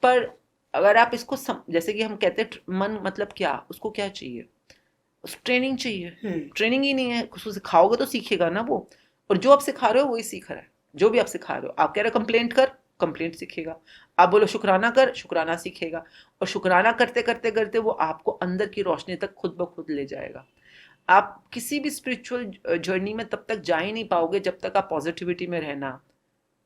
पर अगर आप इसको जैसे कि हम कहते हैं मन मतलब क्या, उसको क्या चाहिए, उसको ट्रेनिंग चाहिए। ट्रेनिंग ही नहीं है, उसको सिखाओगे तो सीखेगा ना वो। और जो आप सिखा रहे हो वही सीख रहा है। जो भी आप सिखा रहे हो, आप कह रहे हो कंप्लेंट कर, कंप्लेंट सीखेगा। आप बोलो शुक्राना कर, शुक्राना सीखेगा। और शुक्राना करते करते करते वो आपको अंदर की रोशनी तक खुद ब खुद ले जाएगा। आप किसी भी स्पिरिचुअल जर्नी में तब तक जा ही नहीं पाओगे जब तक आप पॉजिटिविटी में रहना,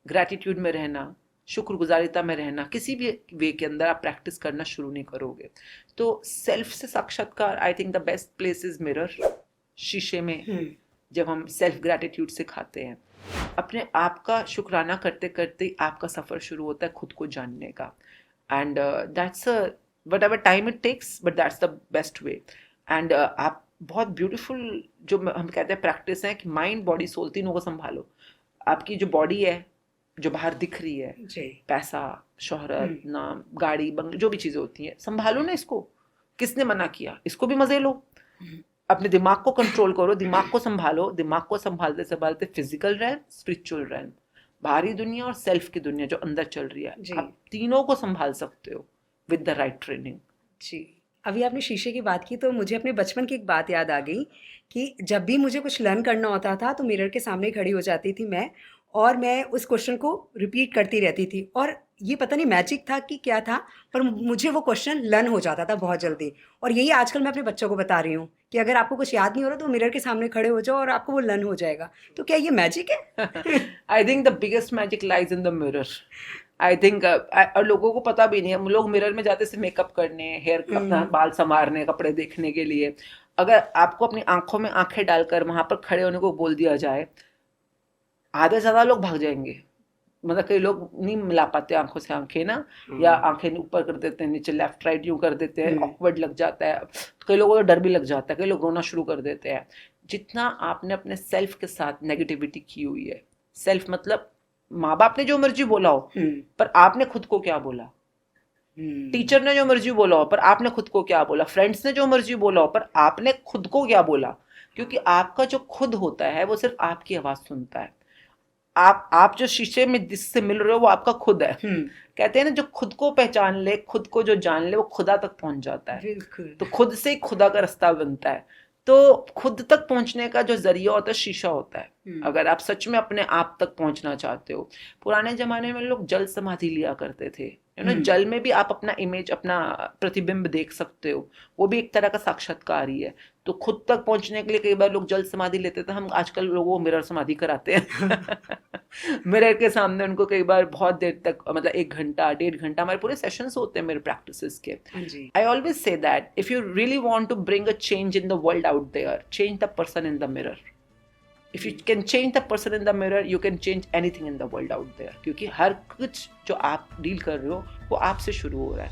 ग्रैटिट्यूड में रहना, शुक्रगुजारिता में रहना, किसी भी वे के अंदर आप प्रैक्टिस करना शुरू नहीं करोगे। तो सेल्फ से साक्षात्कार, I think the best place is mirror, शीशे में। जब हम सेल्फ ग्रैटिट्यूड सिखाते हैं, अपने आप का शुक्राना करते करते आपका सफ़र शुरू होता है खुद को जानने का। And that's whatever time it takes, but that's the best way. And आप बहुत ब्यूटीफुल जो हम कहते हैं प्रैक्टिस है कि माइंड बॉडी सोल तीनों को संभालो। आपकी जो बॉडी है जो बाहर दिख रही है, पैसा, शोहरत, नाम, गाड़ी, बंगले, जो भी चीजें होती हैं, संभालो ना इसको। किसने मना किया? इसको भी मजे लो। अपने दिमाग को कंट्रोल करो, दिमाग को संभालो। दिमाग को संभालते संभालते फिजिकल रैन, स्पिरिचुअल रैन, बाहरी दुनिया और सेल्फ की दुनिया जो अंदर चल रही है, आप तीनों को संभाल सकते हो विद द राइट ट्रेनिंग। जी, अभी आपने शीशे की बात की तो मुझे अपने बचपन की एक बात याद आ गई कि जब भी मुझे कुछ लर्न करना होता था तो मिरर के सामने खड़ी हो जाती थी मैं, और मैं उस क्वेश्चन को रिपीट करती रहती थी। और ये पता नहीं मैजिक था कि क्या था, पर मुझे वो क्वेश्चन लर्न हो जाता था बहुत जल्दी। और यही आजकल मैं अपने बच्चों को बता रही हूँ कि अगर आपको कुछ याद नहीं हो रहा तो मिरर के सामने खड़े हो जाओ और आपको वो लर्न हो जाएगा। तो क्या ये मैजिक है? I think the biggest magic lies in the mirror. I think और लोगों को पता भी नहीं है। लोग मिरर में जाते सिर्फ मेकअप करने, हेयर, अपना बाल संवारने, कपड़े देखने के लिए। अगर आपको अपनी आंखों में आंखें डालकर वहां पर खड़े होने को बोल दिया जाए, आधे से ज्यादा लोग भाग जाएंगे। मतलब कई लोग नहीं मिला पाते आंखों से आंखें ना, या आंखें ऊपर कर देते हैं, नीचे लेफ्ट राइट यूं कर देते हैं, ऑकवर्ड लग जाता है। कई लोगों को डर भी लग जाता है, कई लोग रोना शुरू कर देते हैं। जितना आपने अपने सेल्फ के साथ नेगेटिविटी की हुई है, सेल्फ मतलब माँ बाप ने जो मर्जी बोला हो पर आपने खुद को क्या बोला, टीचर ने जो मर्जी बोला हो पर आपने खुद को क्या बोला, फ्रेंड्स ने जो मर्जी बोला हो पर आपने खुद को क्या बोला। क्योंकि आपका जो खुद होता है वो सिर्फ आपकी आवाज सुनता है। आप जो शीशे में जिससे मिल रहे हो वो आपका खुद है। कहते हैं ना, जो खुद को पहचान ले, खुद को जो जान ले, वो खुदा तक पहुंच जाता है। तो खुद से ही खुदा का रास्ता बनता है। तो खुद तक पहुंचने का जो जरिया होता है शीशा होता है। अगर आप सच में अपने आप तक पहुंचना चाहते हो, पुराने जमाने में लोग जल समाधि लिया करते थे। जल में भी आप अपना इमेज, अपना प्रतिबिंब देख सकते हो। वो भी एक तरह का साक्षात्कार ही है। तो खुद तक पहुंचने के लिए कई बार लोग जल समाधि लेते थे। हम आजकल लोगों को मिरर समाधि कराते हैं। मिरर के सामने उनको कई बार बहुत देर तक, मतलब 1 घंटा 1.5 घंटा, हमारे पूरे सेशंस होते हैं मेरे प्रैक्टिसेस के। I always say that if you really want to bring a change in the world out there, change the person in the mirror. If you can change the person in the mirror, you can change anything in the world out there. क्योंकि हर कुछ जो आप deal कर रहे हो वो आपसे शुरू हो रहा है।